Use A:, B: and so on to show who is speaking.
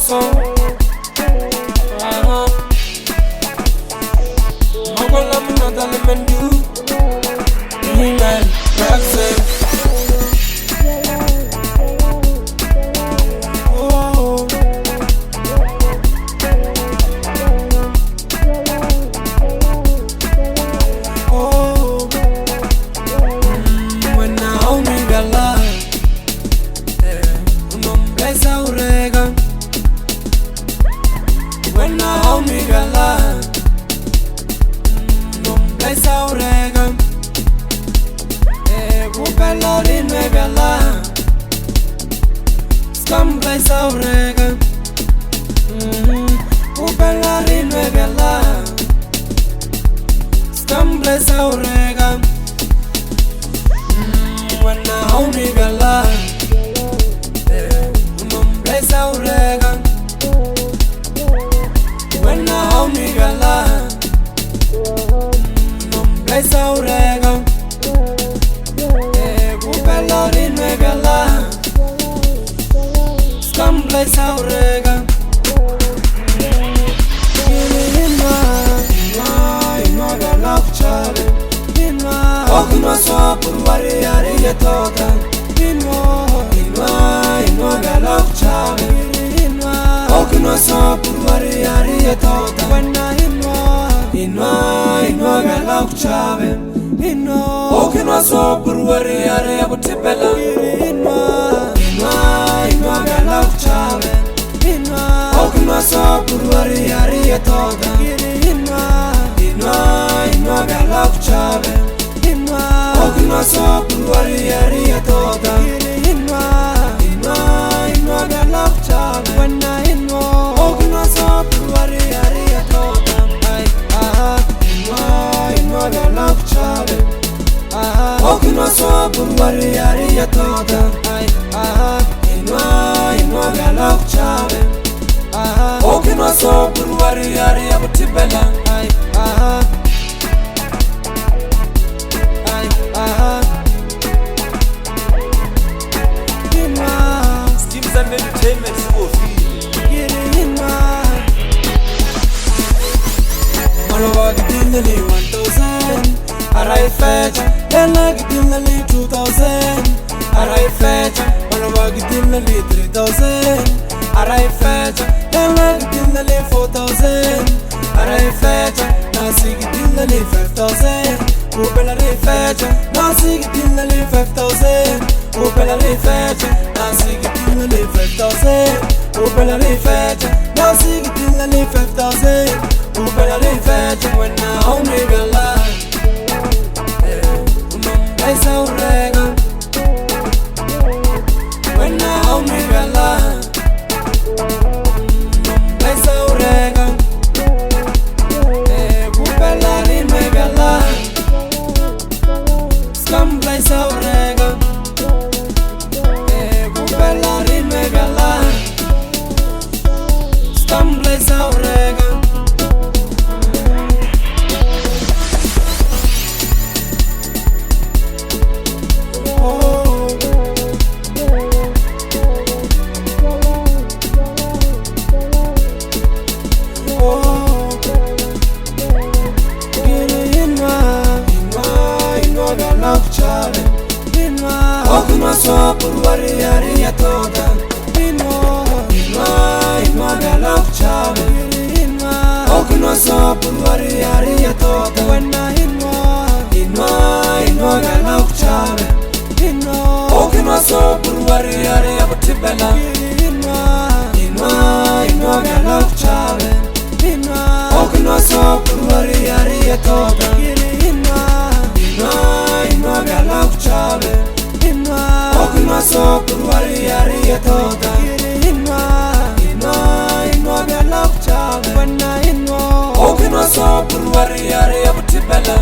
A: so. Magola munada lemendu. Iman Raxel. When I hold me gala, bless our regam. Bella in megala, scum bless our regam. Bella in megala, scum bless our regam. When I hold me gala, bless our regam. When I hold me gala, bless our regam. Bella in megala, scum bless our regam. Inwa gala kuchale, okno so purwari yari yetoga. Inwa gala kuchale, okno so purwari yari yetoga. Inwa gala kuchale, okno so purwari yari abutibela. Inwa gala kuchale, okno so purwari yari yetoga. Inwa gala kuchale, okno so purwari yari yetoga. Inwa gala kuchale, okno so purwari yari yetoga. Inwa gala kuchale, okno so purwari yari yetoga. Inwa gala kuchale, okno so purwari yari abutibela. Steams and entertainment Malawagidinali 1000, Arai fetch, Elagidinali 2000, Arai fetch, Malawagidinali 3000, Arai fetch, Elagidinali 4000, Arai fetch, Nasigidinali 5000, Ubelari fetch, Nasigidinali 5000, Ubelari fetch, Nasigidinali 5000, Ubelari fetch, Nasigidinali 5000. Ubelari fetch when I hold me gala. Bless our regam. When I hold me gala. Bless our regam. Ubelari megala. Scum bless our regam. Ubelari megala. Scum bless our regam. Okno so purwari yari yetoga. Inwa gala kuchale, okno so purwari yari yetoga. Inwa gala kuchale, okno so purwari yari abutibela. Inwa gala kuchale, okno so purwari yari yetoga. Inwa gala kuchale, okno so purwari yari yetoga. Inwa gala kuchale, okno so purwari yari abutibela.